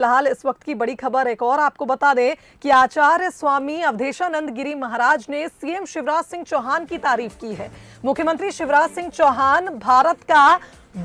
फिलहाल इस वक्त की बड़ी खबर एक और आपको बता दें कि आचार्य स्वामी अवधेशानंद गिरी महाराज ने सीएम शिवराज सिंह चौहान की तारीफ की है। मुख्यमंत्री शिवराज सिंह चौहान भारत का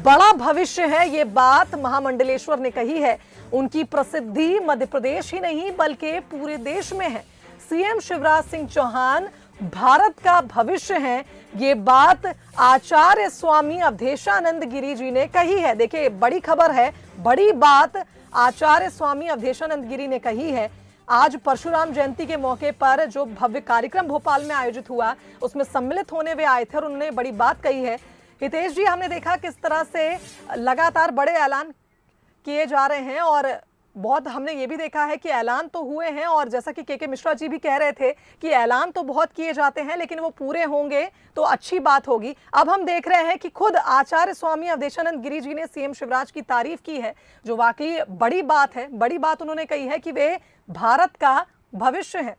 बड़ा भविष्य है, ये बात महामंडलेश्वर ने कही है। उनकी प्रसिद्धि मध्य प्रदेश ही नहीं बल्कि पूरे देश में है। सीएम शिवराज सिंह चौहान भारत का भविष्य है, ये बात आचार्य स्वामी अवधेशानंद गिरी जी ने कही है। देखिए बड़ी खबर है, बड़ी बात आचार्य स्वामी अवधेशानंद गिरी ने कही है। आज परशुराम जयंती के मौके पर जो भव्य कार्यक्रम भोपाल में आयोजित हुआ उसमें सम्मिलित होने वे आए थे और उन्होंने बड़ी बात कही है। हितेश जी, हमने देखा किस तरह से लगातार बड़े ऐलान किए जा रहे हैं और बहुत हमने ये भी देखा है कि ऐलान तो हुए हैं और जैसा कि के मिश्रा जी भी कह रहे थे कि ऐलान तो बहुत किए जाते हैं लेकिन वो पूरे होंगे तो अच्छी बात होगी। अब हम देख रहे हैं कि खुद आचार्य स्वामी अवधेशानंद गिरी जी ने सीएम शिवराज की तारीफ की है, जो वाकई बड़ी बात है। बड़ी बात उन्होंने कही है कि वे भारत का भविष्य है।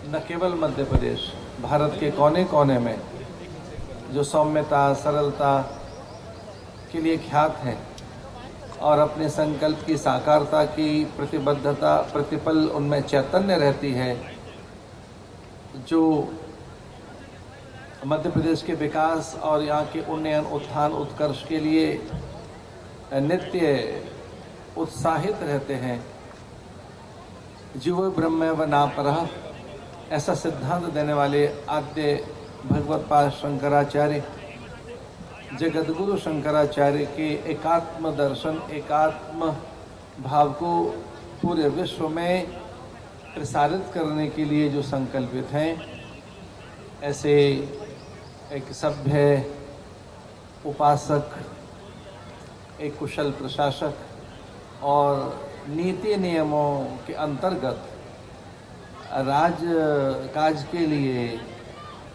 न केवल मध्य प्रदेश, भारत के कोने कोने में जो सौम्यता सरलता के लिए ख्यात है और अपने संकल्प की साकारता की प्रतिबद्धता प्रतिपल उनमें चैतन्य रहती है, जो मध्य प्रदेश के विकास और यहाँ के उन्नयन उत्थान उत्कर्ष के लिए नित्य उत्साहित रहते हैं। जीवो ब्रह्म व नापरः ऐसा सिद्धांत देने वाले आद्य भगवत पाद शंकराचार्य, जगतगुरु शंकराचार्य के एकात्म दर्शन एकात्म भाव को पूरे विश्व में प्रसारित करने के लिए जो संकल्पित हैं, ऐसे एक सभ्य उपासक, एक कुशल प्रशासक और नीति नियमों के अंतर्गत राज काज के लिए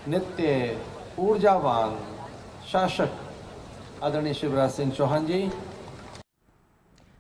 नित्य ऊर्जावान शासक आदरणीय शिवराज सिंह चौहान जी।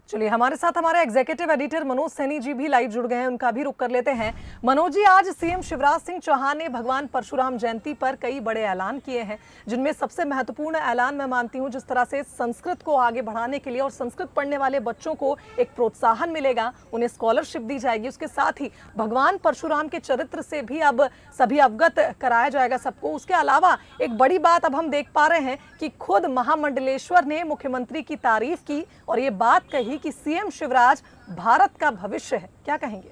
चलिए, हमारे साथ हमारे एग्जीक्यूटिव एडिटर मनोज सैनी जी भी लाइव जुड़ गए हैं, उनका भी रुख कर लेते हैं। मनोज जी, आज सीएम शिवराज सिंह चौहान ने भगवान परशुराम जयंती पर कई बड़े ऐलान किए हैं, जिनमें सबसे महत्वपूर्ण ऐलान मैं मानती हूं जिस तरह से संस्कृत को आगे बढ़ाने के लिए और संस्कृत पढ़ने वाले बच्चों को एक प्रोत्साहन मिलेगा, उन्हें स्कॉलरशिप दी जाएगी। उसके साथ ही भगवान परशुराम के चरित्र से भी अब सभी अवगत कराया जाएगा सबको। उसके अलावा एक बड़ी बात अब हम देख पा रहे हैं कि खुद महामंडलेश्वर ने मुख्यमंत्री की तारीफ की और ये बात कही कि सीएम शिवराज भारत का भविष्य है। क्या कहेंगे?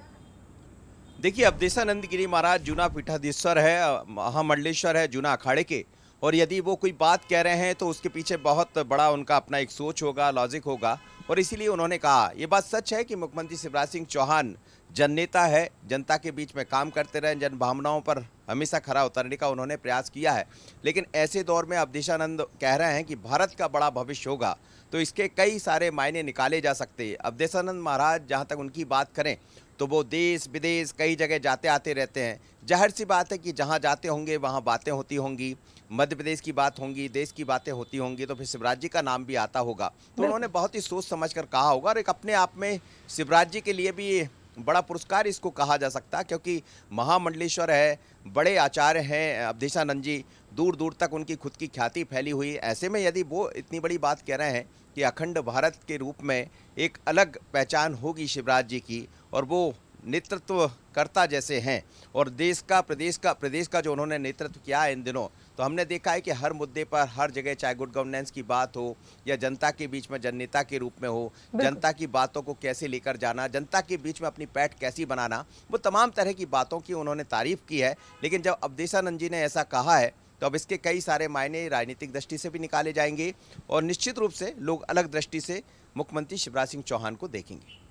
देखिए, अवधेशानंद गिरी महाराज जूना पीठाधीश्वर है, महामंडलेश्वर है जूना अखाड़े के, और यदि वो कोई बात कह रहे हैं तो उसके पीछे बहुत बड़ा उनका अपना एक सोच होगा, लॉजिक होगा, और इसीलिए उन्होंने कहा। ये बात सच है कि मुख्यमंत्री शिवराज सिंह चौहान जननेता है, जनता के बीच में काम करते रहे, जन भावनाओं पर हमेशा खरा उतरने का उन्होंने प्रयास किया है। लेकिन ऐसे दौर में अवधेशानंद कह रहे हैं कि भारत का बड़ा भविष्य होगा, तो इसके कई सारे मायने निकाले जा सकते हैं। अवधेशानंद महाराज जहाँ तक उनकी बात करें तो वो देश विदेश कई जगह जाते आते रहते हैं। जाहिर सी बात है कि जहाँ जाते होंगे वहाँ बातें होती होंगी, मध्य प्रदेश की बात होंगी, देश की बातें होती होंगी, तो फिर शिवराज जी का नाम भी आता होगा। तो उन्होंने बहुत ही सोच समझ कर कहा होगा, और एक अपने आप में शिवराज जी के लिए भी बड़ा पुरस्कार इसको कहा जा सकता है, क्योंकि महामंडलेश्वर है, बड़े आचार्य हैं अवधेशानंद जी, दूर दूर तक उनकी खुद की ख्याति फैली हुई। ऐसे में यदि वो इतनी बड़ी बात कह रहे हैं कि अखंड भारत के रूप में एक अलग पहचान होगी शिवराज जी की, और वो नेतृत्व करता जैसे हैं, और देश का प्रदेश का जो उन्होंने नेतृत्व किया है इन दिनों, तो हमने देखा है कि हर मुद्दे पर हर जगह, चाहे गुड गवर्नेंस की बात हो या जनता के बीच में जननेता के रूप में हो, जनता की बातों को कैसे लेकर जाना, जनता के बीच में अपनी पैठ कैसी बनाना, वो तमाम तरह की बातों की उन्होंने तारीफ की है। लेकिन जब अवधेशानंद जी ने ऐसा कहा है तो अब इसके कई सारे मायने राजनीतिक दृष्टि से भी निकाले जाएंगे, और निश्चित रूप से लोग अलग दृष्टि से मुख्यमंत्री शिवराज सिंह चौहान को देखेंगे।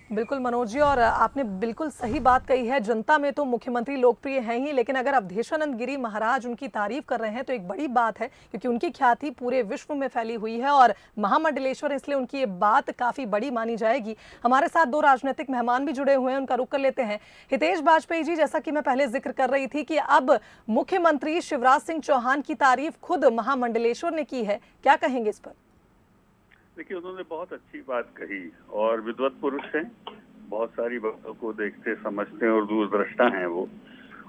बिल्कुल मनोज जी, और आपने बिल्कुल सही बात कही है। जनता में तो मुख्यमंत्री लोकप्रिय हैं ही, लेकिन अगर अवधेशानंद गिरी महाराज उनकी तारीफ कर रहे हैं तो एक बड़ी बात है, क्योंकि उनकी ख्याति पूरे विश्व में फैली हुई है और महामंडलेश्वर, इसलिए उनकी ये बात काफी बड़ी मानी जाएगी। हमारे साथ दो राजनीतिक मेहमान भी जुड़े हुए हैं, उनका रुख कर लेते हैं। हितेश बाजपेयी जी, जैसा कि मैं पहले जिक्र कर रही थी कि अब मुख्यमंत्री शिवराज सिंह चौहान की तारीफ खुद महामंडलेश्वर ने की है, क्या कहेंगे इस पर? देखिए, उन्होंने बहुत अच्छी बात कही और विद्वत पुरुष हैं, बहुत सारी बातों को देखते समझते हैं और दूरदृष्टा हैं वो।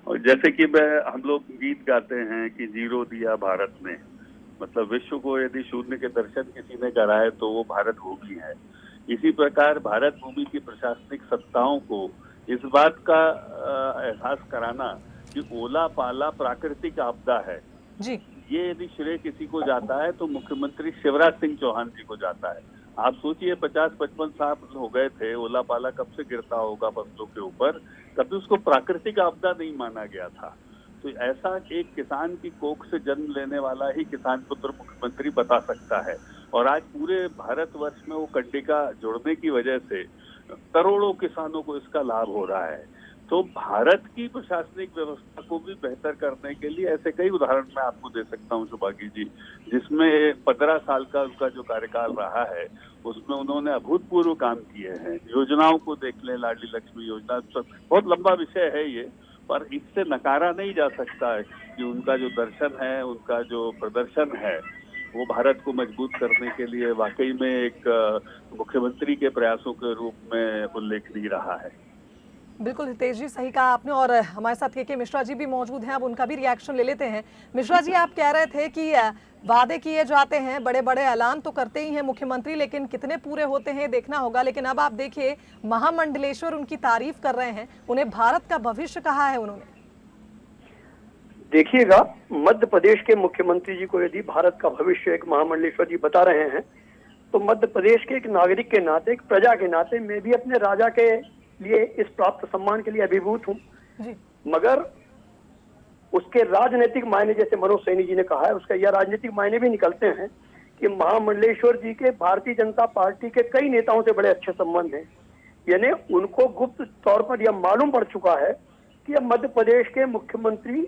और जैसे कि हम लोग गीत गाते हैं कि जीरो दिया भारत में, मतलब विश्व को यदि शून्य के दर्शन किसी ने कराए तो वो भारत भूमि है। इसी प्रकार भारत भूमि की प्रशासनिक सत्ताओं को इस बात का एहसास कराना कि ओला पाला प्राकृतिक आपदा है, जी, ये यदि श्रेय किसी को जाता है तो मुख्यमंत्री शिवराज सिंह चौहान जी को जाता है। आप सोचिए 50-55 साल हो गए थे, ओला पाला कब से गिरता होगा फसलों के ऊपर, कभी उसको प्राकृतिक आपदा नहीं माना गया था। तो ऐसा एक किसान की कोख से जन्म लेने वाला ही किसान पुत्र मुख्यमंत्री बता सकता है। और आज पूरे भारतवर्ष में वो कंडिका जोड़ने की वजह से करोड़ों किसानों को इसका लाभ हो रहा है। तो भारत की प्रशासनिक व्यवस्था को भी बेहतर करने के लिए ऐसे कई उदाहरण मैं आपको दे सकता हूं शुभागी जी, जिसमें 15 साल का उनका जो कार्यकाल रहा है उसमें उन्होंने अभूतपूर्व काम किए हैं। योजनाओं को देख लें, लाडली लक्ष्मी योजना, बहुत लंबा विषय है ये, पर इससे नकारा नहीं जा सकता है कि उनका जो दर्शन है, उनका जो प्रदर्शन है, वो भारत को मजबूत करने के लिए वाकई में एक मुख्यमंत्री के प्रयासों के रूप में उल्लेखनीय रहा है। बिल्कुल हितेश जी, सही कहा आपने। और हमारे साथ के मिश्रा जी भी मौजूद हैं, अब उनका भी रिएक्शन ले लेते हैं। मिश्रा जी, आप कह रहे थे कि वादे किए जाते हैं, बड़े बड़े ऐलान तो करते ही हैं मुख्यमंत्री, लेकिन कितने पूरे होते हैं देखना होगा। लेकिन अब आप देखिए, महामंडलेश्वर उनकी तारीफ कर रहे हैं, उन्हें भारत का भविष्य कहा है उन्होंने। देखिएगा, मध्य प्रदेश के मुख्यमंत्री जी को यदि भारत का भविष्य एक महामंडलेश्वर जी बता रहे हैं, तो मध्य प्रदेश के एक नागरिक के नाते, एक प्रजा के नाते मैं भी अपने राजा के लिए इस प्राप्त सम्मान के लिए अभिभूत हूँ। मगर उसके राजनीतिक मायने, जैसे मनोज सैनी जी ने कहा है, उसका यह राजनीतिक मायने भी निकलते हैं कि महामंडलेश्वर जी के भारतीय जनता पार्टी के कई नेताओं से बड़े अच्छे संबंध हैं। यानी उनको गुप्त तौर पर यह मालूम पड़ चुका है कि अब मध्य प्रदेश के मुख्यमंत्री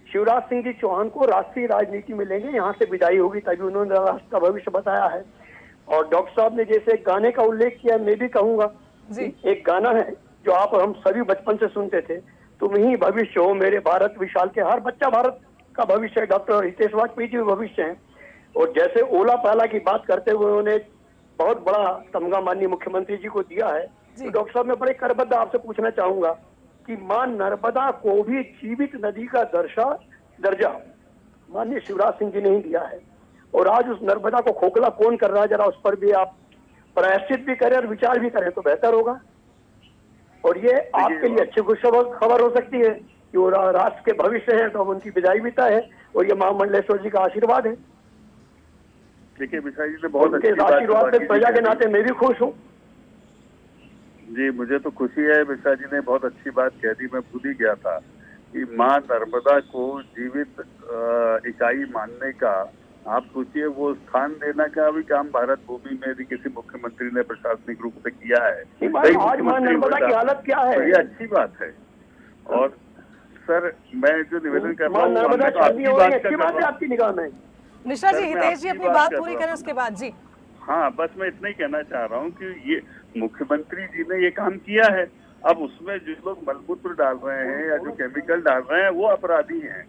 शिवराज सिंह जी चौहान को राष्ट्रीय राजनीति में लेंगे, यहाँ से विदाई होगी, तभी उन्होंने राष्ट्र का भविष्य बताया है। और डॉक्टर साहब ने जैसे गाने का उल्लेख किया, मैं भी कहूंगा, एक गाना है जो आप और हम सभी बचपन से सुनते थे, तुम ही भविष्य हो मेरे भारत विशाल के, हर बच्चा भारत का भविष्य है। डॉक्टर हितेश वाजपेयी जी भविष्य हैं। और जैसे ओला पाला की बात करते हुए उन्होंने बहुत बड़ा तमगा माननीय मुख्यमंत्री जी को दिया है, तो डॉक्टर साहब मैं बड़े करबद्ध आपसे पूछना चाहूंगा कि मां नर्मदा को भी जीवित नदी का दर्जा माननीय शिवराज सिंह जी ने ही दिया है। और आज उस नर्मदा को खोखला कौन कर रहा है, जरा उस पर भी आप प्रायश्चित भी करें और विचार भी करें तो बेहतर होगा। और ये आपके लिए अच्छी खबर हो सकती है कि वो राष्ट्र के भविष्य है, तो अब उनकी विदाई भी तय है और ये महामंडलेश्वर जी का आशीर्वाद है। देखिए मिश्रा जी ने बहुत अच्छी आशीर्वाद से प्रजा के नाते मैं भी खुश हूँ। जी, मुझे तो खुशी है, मिश्रा जी ने बहुत अच्छी बात कह दी, मैं भूल ही गया था कि मां नर्मदा को जीवित इकाई मानने का, आप सोचिए वो स्थान देने का भी काम भारत भूमि में यदि किसी मुख्यमंत्री ने प्रशासनिक रूप से किया है, आज मां नर्मदा की हालत क्या है, तो ये अच्छी बात है। और सर मैं जो निवेदन कर रहा हूँ, अच्छी बात है आपकी निगाह में। मिश्रा जी, हितेश जी अपनी बात पूरी करें उसके बाद। जी हाँ, बस मैं इतना ही कहना चाह रहा हूँ कि ये मुख्यमंत्री जी ने ये काम किया है, अब उसमें जो लोग मलमूत्र डाल रहे हैं या जो केमिकल डाल रहे हैं वो अपराधी हैं।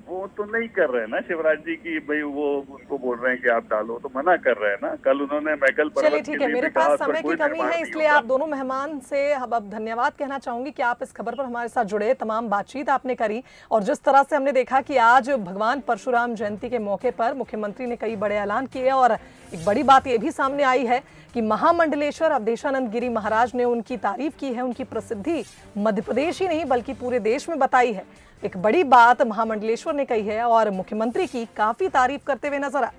वो तो नहीं कर रहे हैं ना शिवराज जी की भाई वो उनको बोल रहे हैं कि आप डालो, तो मना कर रहे हैं ना। कल उन्होंने मैकल पर्वत, चलिए ठीक है, मेरे पास समय की कमी है, इसलिए आप दोनों मेहमान से अब धन्यवाद कहना चाहूंगी कि आप इस खबर पर हमारे साथ जुड़े, तमाम बातचीत आपने करी। और जिस तरह से हमने देखा कि आज भगवान परशुराम जयंती के मौके पर मुख्यमंत्री ने कई बड़े ऐलान किए और एक बड़ी बात यह भी सामने आई है कि महामंडलेश्वर अवधेशानंद गिरी महाराज ने उनकी तारीफ की है, उनकी प्रसिद्धि मध्य प्रदेश ही नहीं बल्कि पूरे देश में बताई है। एक बड़ी बात महामंडलेश्वर ने कही है और मुख्यमंत्री की काफी तारीफ करते हुए नजर आए।